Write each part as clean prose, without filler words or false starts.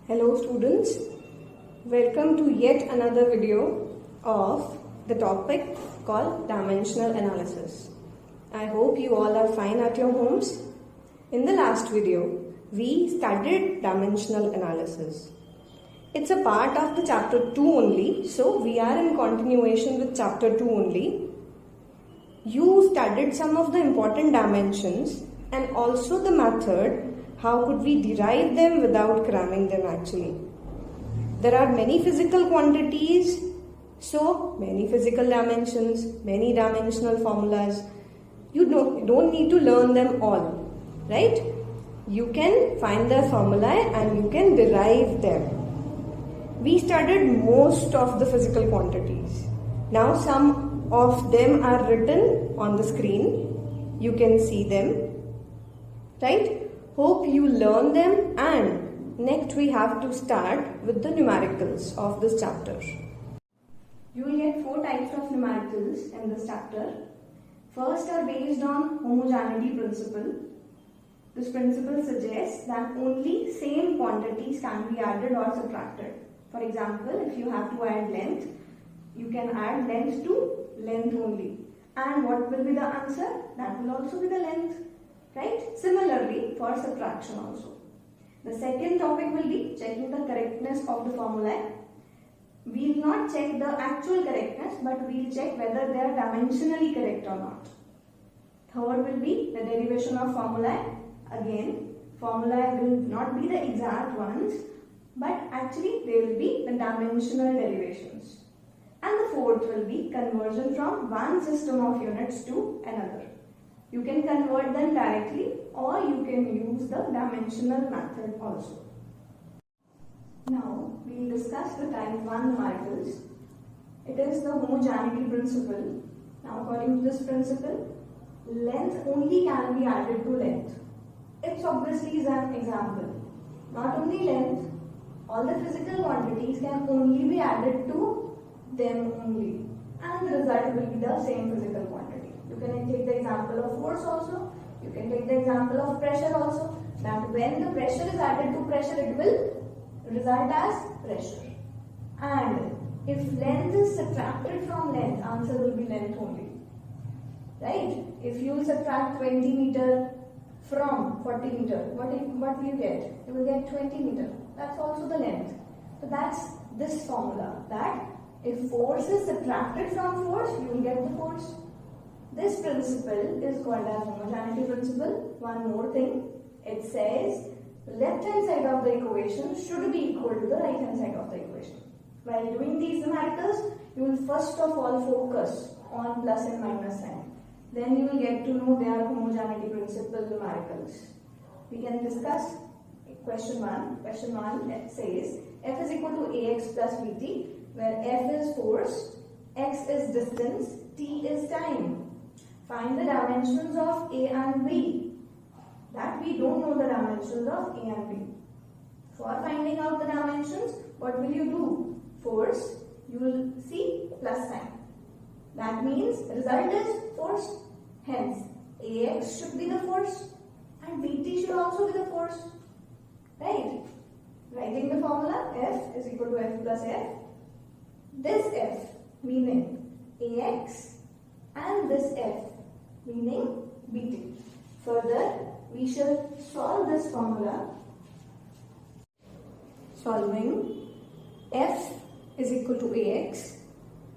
Hello students, welcome to yet another video of the topic called dimensional analysis. I hope you all are fine at your homes. In the last video, we studied dimensional analysis. It's a part of the chapter 2 only, so we are in continuation with chapter 2 only. You studied some of the important dimensions and also the method. How could we derive them without cramming them actually? There are many physical quantities, so many physical dimensions, many dimensional formulas. You don't need to learn them all, right? You can find the formulae and you can derive them. We studied most of the physical quantities. Now some of them are written on the screen. You can see them, right? Hope you learn them, and next we have to start with the numericals of this chapter. You will get 4 types of numericals in this chapter. First are based on homogeneity principle. This principle suggests that only same quantities can be added or subtracted. For example, if you have to add length, you can add length to length only. And what will be the answer? That will also be the length. Right? Similarly, for subtraction also. The second topic will be checking the correctness of the formulae. We will not check the actual correctness, but we will check whether they are dimensionally correct or not. Third will be the derivation of formulae. Again, formulae will not be the exact ones, but actually they will be the dimensional derivations. And the fourth will be conversion from one system of units to another. You can convert them directly or you can use the dimensional method also. Now we will discuss the type 1 numericals. It is the homogeneity principle. Now according to this principle, length only can be added to length. It's obviously is an example. Not only length, all the physical quantities can only be added to them only, and the result will be the same physical quantity. You can take the example of force also. You can take the example of pressure also. That when the pressure is added to pressure, it will result as pressure. And if length is subtracted from length, answer will be length only. Right? If you subtract 20 meter from 40 meter, what will you get? You will get 20 meter. That's also the length. So that's this formula, that if force is subtracted from force, you will get the force. This principle is called as homogeneity principle. One more thing, it says the left hand side of the equation should be equal to the right hand side of the equation. While doing these numericals, you will first of all focus on plus and minus sign. Then you will get to know their homogeneity principle numericals. We can discuss question 1. Question 1 says F is equal to AX plus BT, where F is force, X is distance, T is time. Find the dimensions of A and B. That we don't know the dimensions of A and B. For finding out the dimensions, what will you do? Force, you will see plus sign. That means result is force. Hence, AX should be the force and BT should also be the force. Right? Writing the formula, F is equal to F plus F. This F meaning AX and this F meaning BT. Further, we shall solve this formula. Solving, F is equal to AX,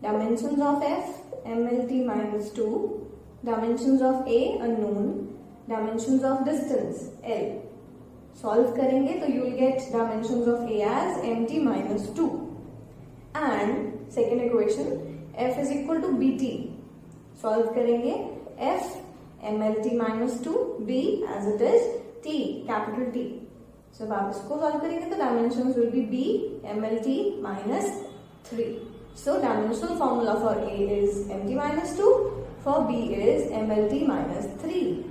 dimensions of F, MLT minus 2, dimensions of A unknown, dimensions of distance, L. Solve करेंगे तो you will get dimensions of A as MT minus 2. And second equation, F is equal to BT. Solve करेंगे F MLT minus 2, B as it is T, capital T. So जब आप इसको solve करेंगे तो dimensions will be B MLT minus 3. So dimensional formula for A is MT minus 2, for B is MLT minus 3.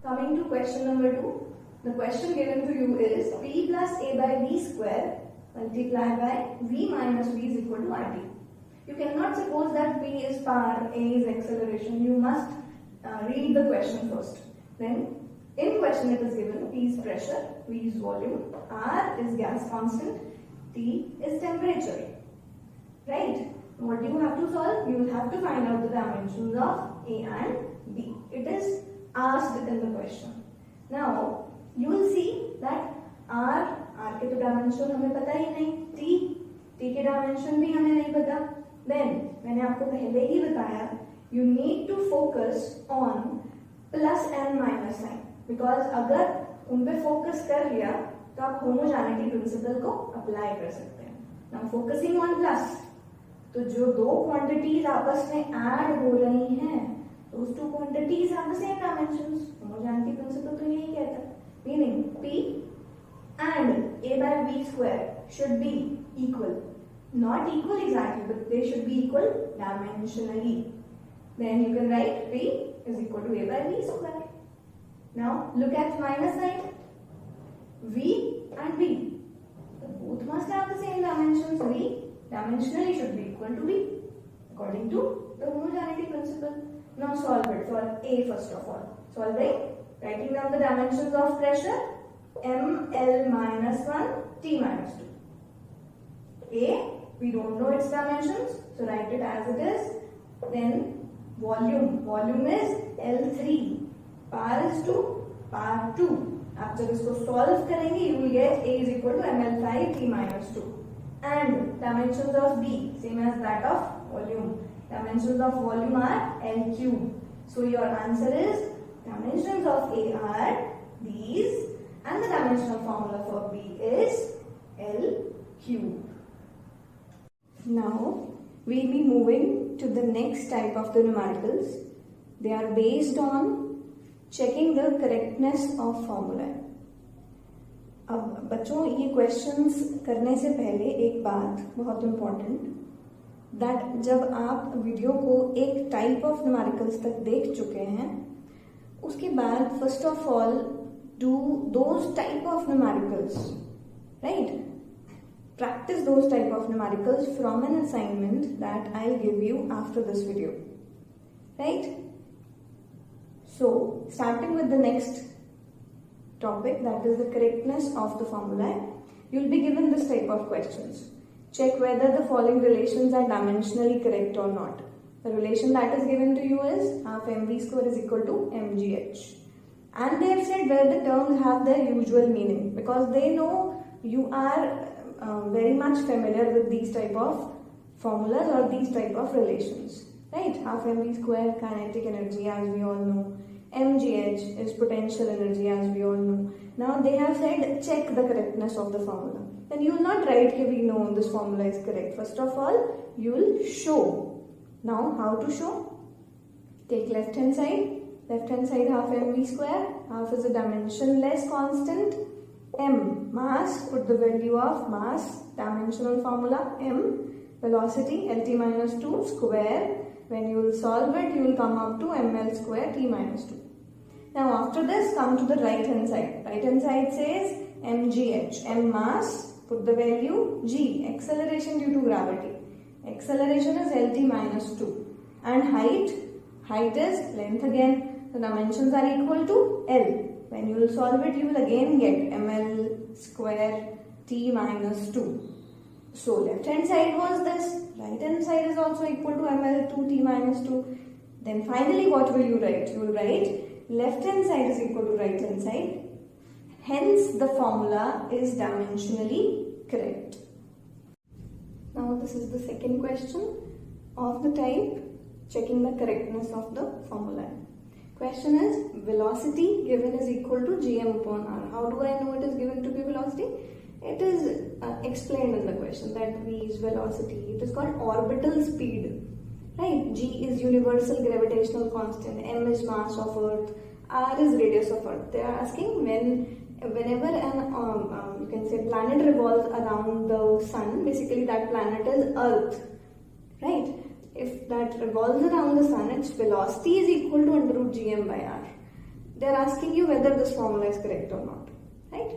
Coming to question number 2. The question given to you is P plus A by B square multiplied by V minus V is equal to RT. You cannot suppose that P is power, A is acceleration. You must read the question first. Then In question it is given P is pressure, V is volume, R is gas constant, T is temperature. Right? What do you have to solve? You will have to find out the dimensions of A and B. It is asked in the question. Now you will see that R के तो dimension हमें पता ही नहीं, T के dimension भी हमें नहीं पता. Then मैंने आपको पहले ही बताया, you need to focus on plus and minus sign. Because अगर उन पे focus कर लिया तो आप homogeneity principle को apply कर सकते हैं. Now focusing on plus, तो जो दो quantities आपस में add हो रही हैं, those two quantities have the same dimensions. Homogeneity principle तो यही कहता है. Meaning P and A by V square should be equal. Not equal exactly, but they should be equal dimensionally. Then you can write P is equal to A by V square. Now look at minus side. V and V. So both must have the same dimensions. V dimensionally should be equal to V according to the homogeneity principle. Now solve it for A first of all. Solving, writing down the dimensions of pressure, ml minus 1, T minus 2. A, we don't know its dimensions, so write it as it is. Then volume is L3. Power is 2, power 2. आप जब इसको solve करेंगे, you will get A is equal to ml5 T minus 2. And dimensions of B, same as that of volume. Dimensions of volume are L cube. So your answer is dimensions of A are these, and the dimensional formula for B is L cube. Now we'll be moving to the next type of the numericals. They are based on checking the correctness of formula. अब बच्चों ये questions करने से पहले एक बात बहुत important, that जब आप वीडियो को एक टाइप ऑफ न्यूमेरिकल्स तक देख चुके हैं, उसके बाद first of all do those type of numericals, right? Practice those type of numericals from an assignment that I'll give you after this video, right? So starting with the next topic, that is the correctness of the formula, you'll be given this type of questions. Check whether the following relations are dimensionally correct or not. The relation that is given to you is half mv square is equal to mgh, and they have said where the terms have their usual meaning, because they know you are very much familiar with these type of formulas or these type of relations, right? Half mv square kinetic energy, as we all know. mgh is potential energy, as we all know. Now they have said check the correctness of the formula. Then you will not write that we know this formula is correct. First of all, you will show. Now how to show? Take left hand side. Left hand side half mv square. Half is a dimensionless constant. M, mass, put the value of mass, dimensional formula, M, velocity, Lt minus 2 square. When you will solve it, you will come up to ml square T minus 2. Now after this, come to the right hand side. Right hand side says mgh, M mass, put the value, G, acceleration due to gravity. Acceleration is Lt minus 2. And height is length again. The dimensions are equal to L. When you will solve it, you will again get ml square T minus 2. So left hand side was this, right hand side is also equal to ml 2 T minus 2. Then finally what will you write? You will write left hand side is equal to right hand side. Hence the formula is dimensionally correct. Now this is the second question of the type checking the correctness of the formula. Question is, velocity given is equal to gm upon r. How do I know it is given to be velocity? It is explained in the question that v is velocity. It is called orbital speed, right? G is universal gravitational constant, m is mass of earth, r is radius of earth. They are asking whenever an you can say planet revolves around the sun, basically that planet is earth, right? If that revolves around the sun, its velocity is equal to under root gm by r. They are asking you whether this formula is correct or not, right?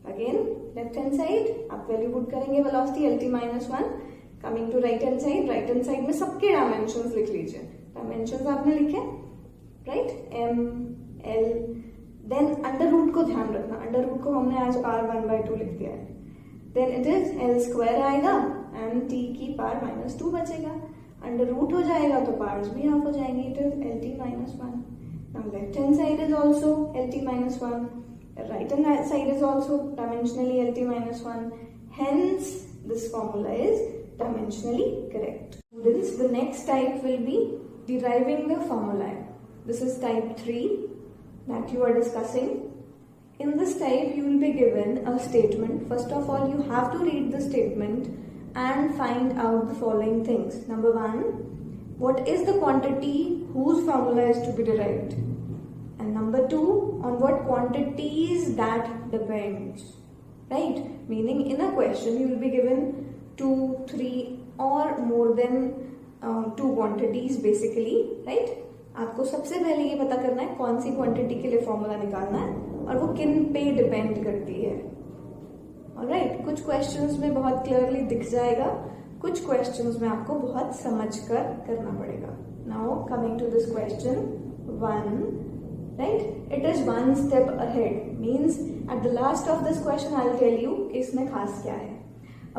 Again, left hand side, आप value put करेंगे velocity Lt minus 1. Coming to right hand side में सबके dimensions लिख लीजिए. Dimensions आपने लिखे, right? M, L, then under root को ध्यान रखना, अंडर रूट को हमने आज पावर 1/2 लिख दिया है. Then it is L square आएगा एंड टी की पावर -2 बचेगा. अंडर रूट हो जाएगा तो पावर्स भी हाफ हो जाएंगी. It is L T -1. Now left hand side is also L T -1. Right hand side is also dimensionally L T -1. Hence, this formula is dimensionally correct. Students, the next type will be deriving the formula. This is type 3 that you are discussing. In this type, you will be given a statement. First of all, you have to read the statement and find out the following things. Number 1, what is the quantity whose formula is to be derived? And number 2, on what quantities that depends. Right? Meaning in a question you will be given 2, 3 or more than 2 quantities basically. Right? आपको सबसे पहले ये पता करना है कौन सी quantity के लिए फॉर्मूला निकालना है और वो किन पे डिपेंड करती है. ऑलराइट, कुछ क्वेश्चंस में बहुत क्लियरली दिख जाएगा, कुछ क्वेश्चंस में आपको बहुत समझकर करना पड़ेगा. Now coming to this question 1, right? It is one step ahead. Means at the last of this question I'll tell you इसमें खास क्या है.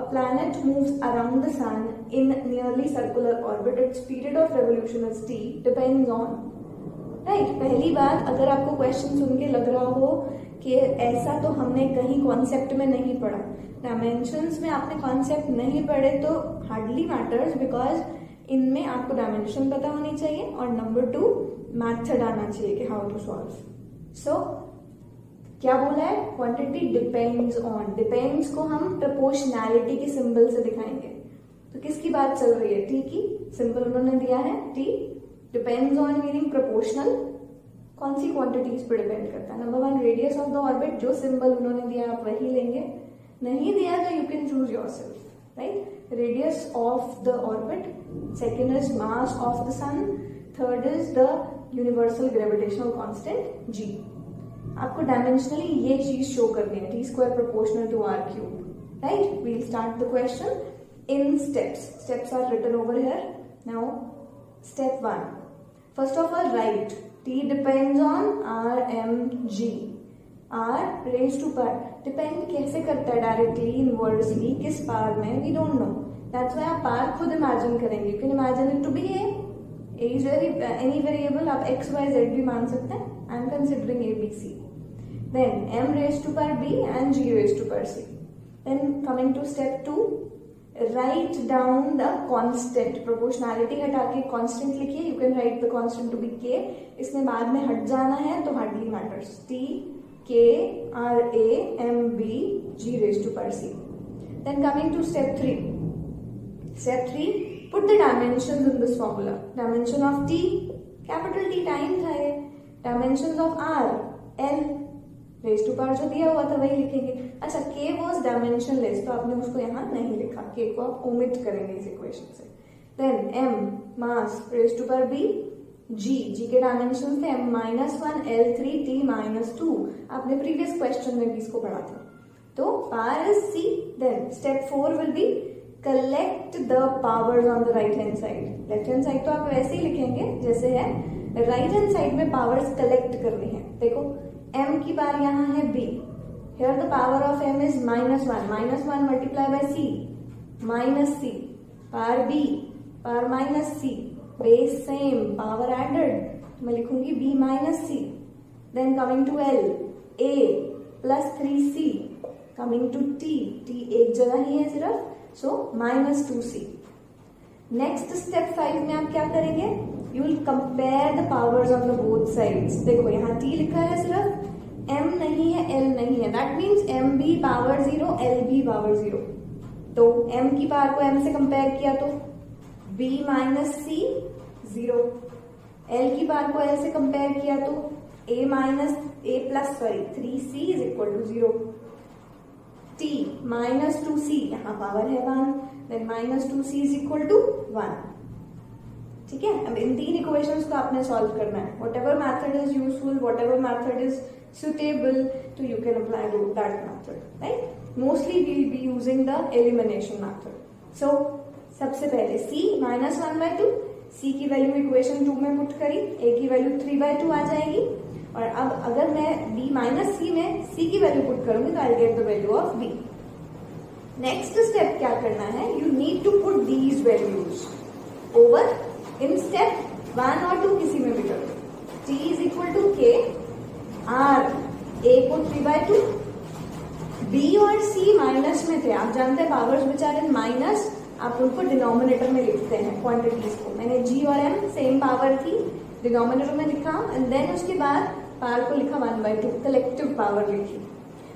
A planet moves around the sun in nearly circular orbit. Its period of revolution is t depends on. Right? पहली बात, अगर आपको question सुन के लग रहा हो कि ऐसा तो हमने कहीं कॉन्सेप्ट में नहीं पढ़ा, डायमेंशंस में आपने कॉन्सेप्ट नहीं पढ़े, तो हार्डली मैटर्स, बिकॉज इनमें आपको डायमेंशन पता होनी चाहिए और नंबर 2 मैथड आना चाहिए कि हाउ टू सॉल्व. सो क्या बोला है? Quantity depends on. डिपेंड्स को हम प्रोपोर्शनैलिटी के सिंबल से दिखाएंगे. तो किसकी बात चल रही है? टी की. सिंबल उन्होंने दिया है T. Depends on meaning proportional. कौन सी क्वांटिटीज पे डिपेंड करता है? Number 1 radius of the orbit. जो सिंबल उन्होंने दिया आप वही लेंगे. नहीं दिया तो you can choose yourself. Right? Radius of the orbit. Second is mass of the sun. Third is the universal gravitational constant g. आपको डायमेंशनली ये चीज शो करनी है, t² proportional to r³. Right? We'll start the question in steps. Steps are written over here. Now step 1, first of all write t depends on r(m)g. r raise to power depend कैसे करता है? Directly, inversely, किस power में? We don't know. That's why आप power खुद imagine करेंगे. You can imagine it to be a. Is any variable, आप x, y, z भी मान सकते हैं. I am considering a, b, c. Then m raised to power b and g raised to power c. Then coming to step 2, write down the constant. Proportionality हटा के constant लिखिए. You can write the constant to be k. इसमें बाद में हट जाना है तो hardly matters. t, k, r, a, m, b, g raised to power c. Then coming to step 3. Step 3, put the dimensions in this formula. Dimension of t, capital T time था ये. Dimensions of r, l. Raise to power जो दिया हुआ था वही लिखेंगे. अच्छा, k was dimensionless तो आपने उसको यहाँ नहीं लिखा. k को आप ओमिट करेंगे इस इक्वेशन से. Then m mass raise to power b. g के डायमेंशन थे m-1 l3 t-2. आपने प्रीवियस क्वेश्चन में भी इसको पढ़ा था. तो power is c. Then step 4 will be collect the powers on the right hand side. Left hand side तो आप वैसे ही लिखेंगे जैसे है. राइट हैंड साइड में पावर्स कलेक्ट करनी है. देखो m की पावर यहाँ है b. Here the power of m is -1. -1 multiply by c. -c. Power b. Power -c. Base same. Power added. मैं लिखूंगी b minus c. Then coming to l. a plus 3c. Coming to t. t एक जगह ही है सिर्फ. So -2c. Next step 5 में आप क्या करेंगे? You will compare the powers on the both sides. देखो यहाँ t लिखा है सिर्फ, m नहीं है, l नहीं है. That means m भी पावर 0, l भी पावर 0. तो m की पावर को m से कंपेयर किया तो b माइनस c 0. l की पावर को l से कंपेयर किया तो a plus 3c is equal to 0. t minus 2c यहाँ पावर है 1. Then minus 2c is equal to 1. ठीक है. अब इन 3 इक्वेशंस को आपने सॉल्व करना है. What ever method is useful, what ever method is suitable, तो you can apply that method, right? Mostly we will be using the elimination method. So सबसे पहले c -1/2. c की वैल्यू इक्वेशन 2 में put करी, a की value 3/2 आ जाएगी. और अब अगर मैं b माइनस सी में c की वैल्यू पुट करूंगी तो I get the value of b. Next step क्या करना है, you need to put these values over in step 1 और 2 किसी में भी करो. t is equal to k, r a को 3/2, b और c माइनस में थे. आप जानते हैं powers which are in minus आप उनको डिनोमिनेटर में लिखते हैं क्वांटिटीज को. मैंने g और m सेम पावर थी, डिनोमिनेटर में लिखा एंड देन उसके बाद पावर को लिखा 1/2, कलेक्टिव पावर लिखी.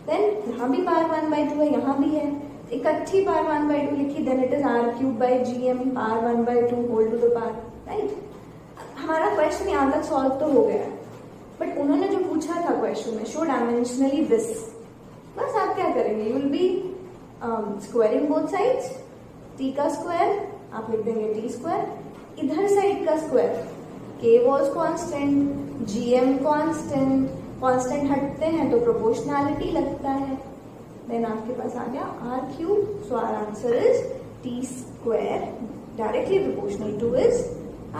देन यहाँ भी पावर 1/2 है, यहाँ भी है, इकट्ठी पावर 1/2 लिखी. Then it is r³ power 1/2 whole to the power. Right, हमारा क्वेश्चन यहाँ तक सॉल्व तो हो गया, बट उन्होंने जो पूछा था क्वेश्चन में, शो डायमेंशनली दिस. बस आप क्या करेंगे, you will B squaring both sides. t का स्क्वायर आप लिख देंगे t², इधर साइड का square, k was constant, gm constant, constant हटते हैं तो प्रोपोर्शनैलिटी लगता है. देन आपके पास आ गया r³. So our answer is t² directly proportional to is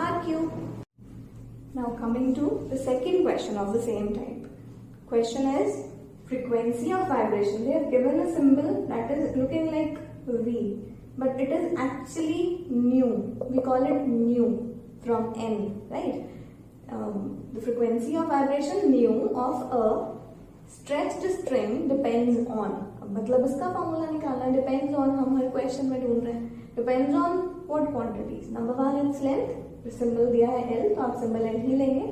r³. Now coming to the second question of the same type. Question is frequency of vibration. They have given a symbol that is looking like V, but it is actually nu. We call it nu from N, right? The frequency of vibration nu of a stretched string depends on. मतलब इसका formula निकालना है. depends on हम हर question में ढूंढ रहे हैं. depends on what quantities. Number 1 its length, symbol दिया है L तो आप सिंबल L ही लेंगे.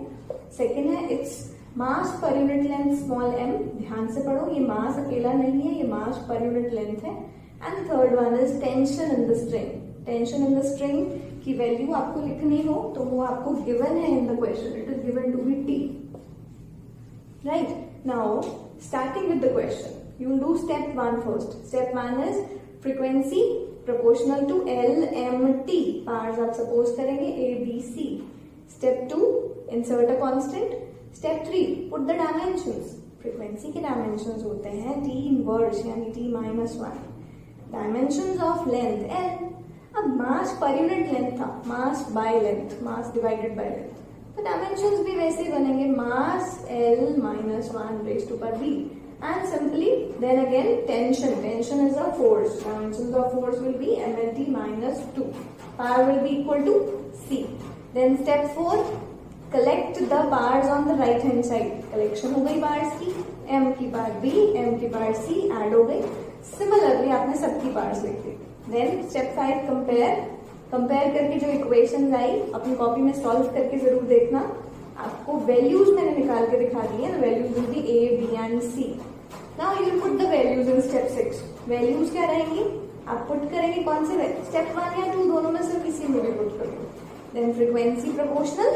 सेकेंड है its मास per unit length small m. ध्यान से पढ़ो, ये मास अकेला नहीं है, ये मास पर यूनिट लेंथ है. And third one is tension in the string. Tension in the string की वैल्यू आपको लिखनी हो तो वो आपको गिवन है in the question. It is given to be t. Right, now starting with the question, you will do step 1 first. Step 1 is frequency proportional to LMT. Parts आप suppose करेंगे a b c. Step 2 insert a constant. Step 3 put the dimensions. Frequency के dimensions होते हैं t inverse यानी t-1. Dimensions of length l. अब mass per unit length था, mass by length, mass divided by length, तो dimensions भी वैसे ही बनेंगे, mass l-1 raise to power v. And simply then again tension. Tension is a force. Dimensions of force will be mlt-2. Power will be equal to c. Then step 4 collect the parts on the right hand side. Collection हो गई parts की, m की part b, m की part c add हो गई. Similarly आपने सबकी parts लिख दी. देन स्टेप 5 कंपेयर करके जो इक्वेशंस आई अपनी कॉपी में सॉल्व करके जरूर देखना. आपको वैल्यूज मैंने निकाल के दिखा दी है. Values will be a, b and c. Now you put the values in step 6. Values क्या रहेंगी, आप पुट करेंगे कौन से स्टेप 1 या 2 दोनों में से किसी में भी पुट करोगे. Then frequency proportional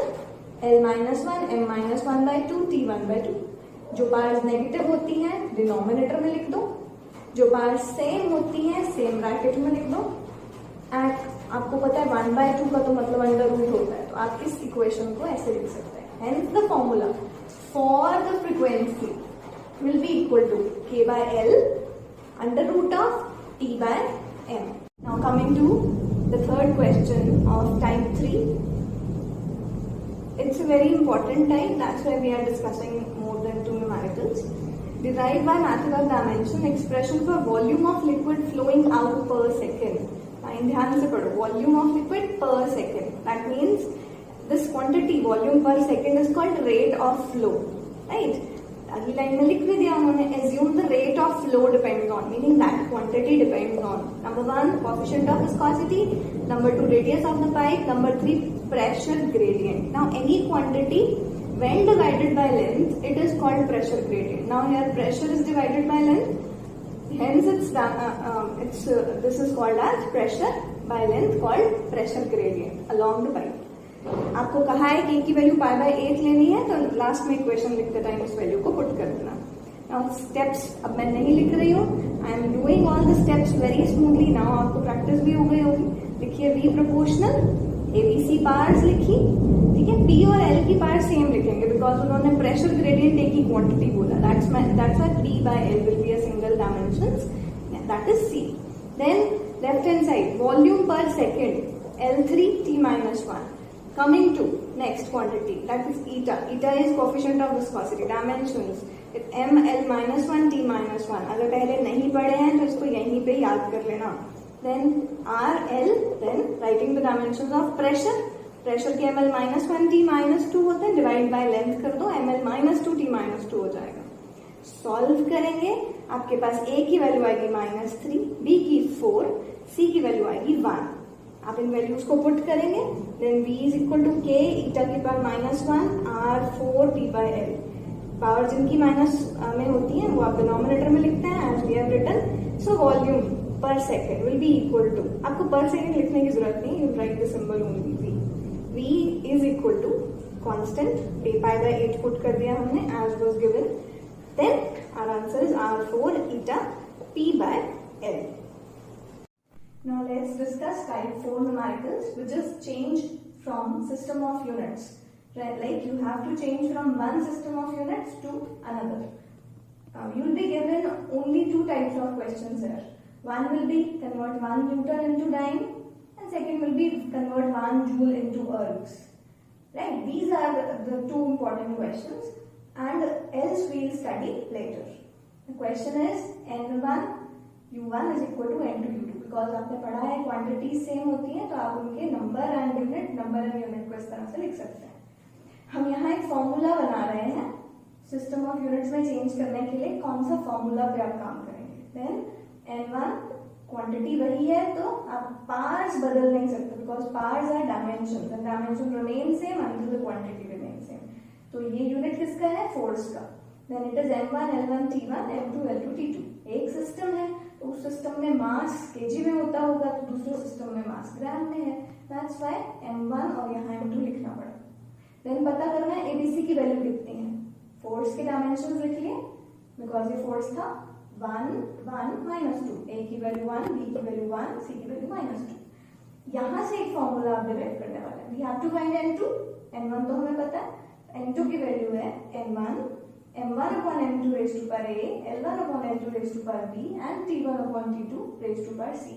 l-1 m-1/2 t1/2. जो पार्ट्स नेगेटिव होती हैं डिनोमिनेटर में लिख दो, जो पार्ट्स सेम होती हैं सेम ब्रैकेट में लिख दो. एंड आपको पता है 1/2 का तो मतलब अंडर रूट होता है, तो आप इस इक्वेशन को ऐसे लिख सकते हैं. Hence the formula for the frequency will be equal to k/l under root of t/m. Now coming to the third question of type 3. It's a very important type, that's why we are discussing more than 2 numericals. Derived by method of dimension, expression for volume of liquid flowing out per second. ध्यान से पढ़ो, volume of liquid per second. That means this quantity, volume per second is called rate of flow. Right? अगली line में लिख भी दिया उन्होंने, assume the rate of flow depends on, meaning that quantity depends on. Number 1, coefficient of viscosity. Number 2, radius of the pipe. Number 3, pressure gradient. Now any quantity when divided by length, it is called pressure gradient. Now here pressure is divided by length, hence this is called as pressure by length, called pressure gradient along the pipe. आपको कहा है कि की value π/8 लेनी है, तो last में equation लिखते टाइम उस वैल्यू को पुट कर देना. नाउ स्टेप्स अब मैं नहीं लिख रही हूँ, I am doing all the steps very smoothly. Now आपको प्रैक्टिस भी हो गई होगी. लिखिए V प्रोपोर्शनल, ABC पार्ट्स लिखी, ठीक है. P और L की पार्ट सेम लिखेंगे बिकॉज उन्होंने प्रेशर ग्रेडियंट एक ही क्वांटिटी बोला. That's why P/L will be a single dimensions, that is C. Then left hand side volume per second L3 t-1. Coming to next quantity, that is eta. Eta is coefficient of viscosity. Dimensions with ml minus 1 t minus 1. अगर पहले नहीं पढ़े हैं तो इसको यहीं पे याद कर लेना. Then RL, then writing the dimensions of pressure. Pressure के ml minus 1 t minus 2 होते हैं, divide by length कर दो, ml minus 2 t minus 2 हो जाएगा. सॉल्व करेंगे, आपके पास A की वैल्यू आएगी -3, B की 4, C की वैल्यू आएगी 1. आप इन वैल्यूज को पुट करेंगे, then V is equal to K eta की power -1 R4 P by L. Power जिनकी माइनस में होती है वो आप डिनोमिनेटर में लिखते हैं as we have written. So volume per second will be equal to, आपको पर सेकेंड लिखने की जरूरत नहीं, you write the symbol only V. V is equal to constant π/8 put कर दिया हमने as was given. Then our answer is R4 eta P by L. Now let's discuss type 4 numericals, which is change from system of units. Right, like you have to change from one system of units to another. You'll be given only two types of questions here. One will be convert 1 Newton into dyne, and second will be convert 1 Joule into ergs. Right, these are the two important questions, and else we'll study later. The question is N1 U1 is equal to N2 U2. Because आपने पढ़ा है quantities same होती हैं तो आप उनके number and unit को इस तरह से लिख सकते हैं. हम यहाँ एक फॉर्मूला बना रहे हैं सिस्टम ऑफ यूनिट्स में चेंज करने के लिए. कौन सा फॉर्मूला पे आप काम करेंगे? देन N1 क्वांटिटी वही है तो आप पार्ट्स बदल नहीं सकते because parts are dimension and dimension remain same until the quantity remain same. तो ये यूनिट किसका है? फोर्स का. Then it is M1 L1 T1 M2 L2 T2. एक सिस्टम है तो उस सिस्टम में मास केजी में होता होगा तो दूसरे सिस्टम में मास ग्राम में है. दैट्स व्हाई M1 और यहाँ M2 लिखना पड़ा. देन पता करना है एबीसी की वैल्यू कितनी है. फोर्स के डायमेंशंस लिख लिए बिकॉज ये फोर्स था 1 1 -2. ए की वैल्यू 1, बी की वैल्यू 1, सी की वैल्यू -2. यहाँ से एक फॉर्मूला आप डिराइव करने वाले हैं. We have to find N2. N1 तो हमें पता है. N2 की वैल्यू है M1 M1 upon M2 raised to power A, L1 upon L2 raised to power B, and T1 upon T2 raised to power C.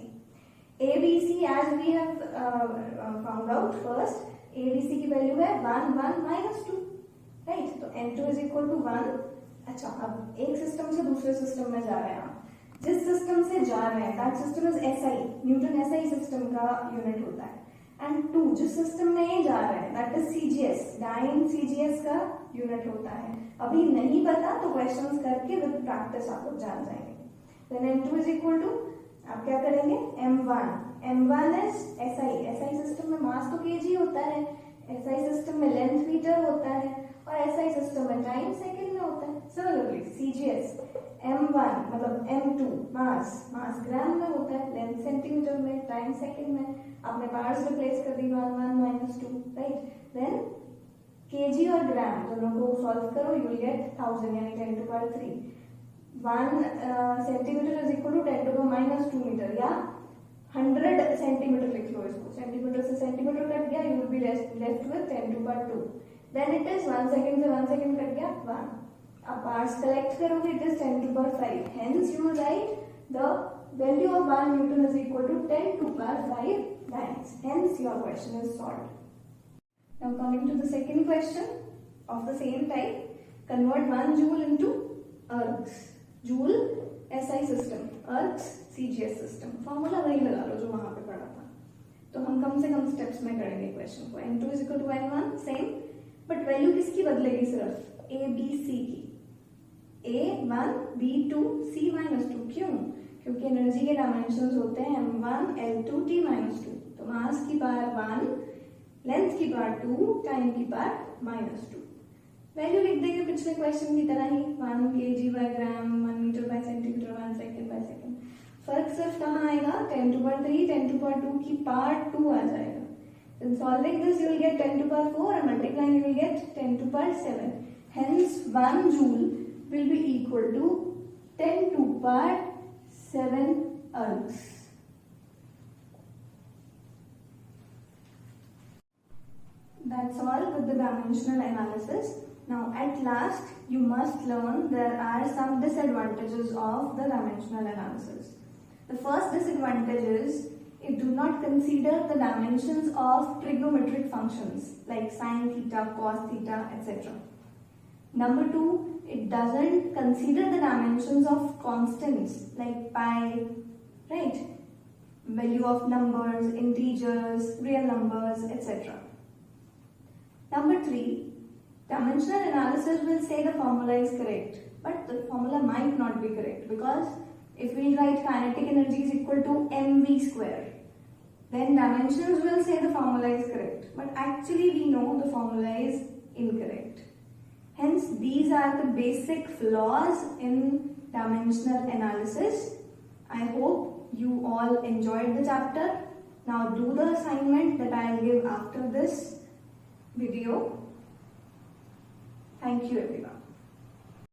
ABC as we have found out first, ABC की value है 1 1 -2, right. तो N2 is equal to 1. अच्छा, अब एक system से दूसरे system में जा रहे हैं आप. जिस सिस्टम से जा रहे हैं that system is SI. Newton SI system का यूनिट होता है. एंड 2 जिस सिस्टम में ये जा रहे हैं that is CGS. Dyne CGS का यूनिट होता है. अभी नहीं पता तो क्वेश्चंस करके विद प्रैक्टिस आप लोग जान जाएंगे. Then N2 is equal to, आप क्या करेंगे? M1 इज SI सिस्टम में मास तो kg होता है, SI सिस्टम में लेंथ मीटर होता है और SI सिस्टम में टाइम सेकंड में होता है. सिमिलरली CGS M1 मतलब M2 मास ग्राम में होता है, लेंथ सेंटीमीटर में, टाइम सेकंड में. आपने पार्ट्स रिप्लेस कर दी 1 1 -2, राइट. देन केजी और ग्राम दोनों को सॉल्व करो, यू विल गेट 1000 यानी 10 to power 3. 1 centimetre is equal to 10 to power -2 metre या 100 सेंटीमीटर लिख लो इसको. सेंटीमीटर से सेंटीमीटर कट गया, you will be left with 10 to power 2. Then it is 1 second से 1 सेकंड कट गया 1. अब पार्ट्स कलेक्ट करोगे it is 10 to power 5. Hence you write the value of 1 newton is equal to 10 to power 5 dynes. Hence your question is solved. Now coming to the second question of the same type, convert 1 joule into ergs. Joule SI system, ergs CGS system. Formula वही लगा लो जो वहां पे पढ़ा था. तो हम कम से कम स्टेप्स में करेंगे क्वेश्चन को. N2 is equal to N1 same, but value किसकी बदलेगी? सिर्फ A B C की. A1 B2 C -2. क्यों? क्योंकि एनर्जी के डायमेंशंस होते हैं M1 L2 T -2. तो मास की पावर 1, लेंथ की पावर 2, टाइम की पावर -2. वैल्यू लिख देंगे पिछले क्वेश्चन की तरह ही 1 kg/ग्राम, 1 मीटर/ सेंटीमीटर, 1 सेकंड/सेकंड. फर्क सिर्फ कहाँ आएगा? 10 to power 3, 10 to power 2 की पावर 2 आ जाएगा. In solving this you will get 10 to power 4 and multiplying you will get 10 to power 7. Hence 1 joule will be equal to 10 to power 7 ergs. That's all with the dimensional analysis. Now at last you must learn there are some disadvantages of the dimensional analysis. The first disadvantage is it do not consider the dimensions of trigonometric functions like sine theta, cos theta, etc. Number 2, it doesn't consider the dimensions of constants like pi, right? Value of numbers, integers, real numbers, etc. Number 3, dimensional analysis will say the formula is correct, but the formula might not be correct, because if we write kinetic energy is equal to mv square, then dimensions will say the formula is correct, but actually we know the formula is incorrect. Hence, these are the basic flaws in dimensional analysis. I hope you all enjoyed the chapter. Now do the assignment that I will give after this video. Thank you everyone.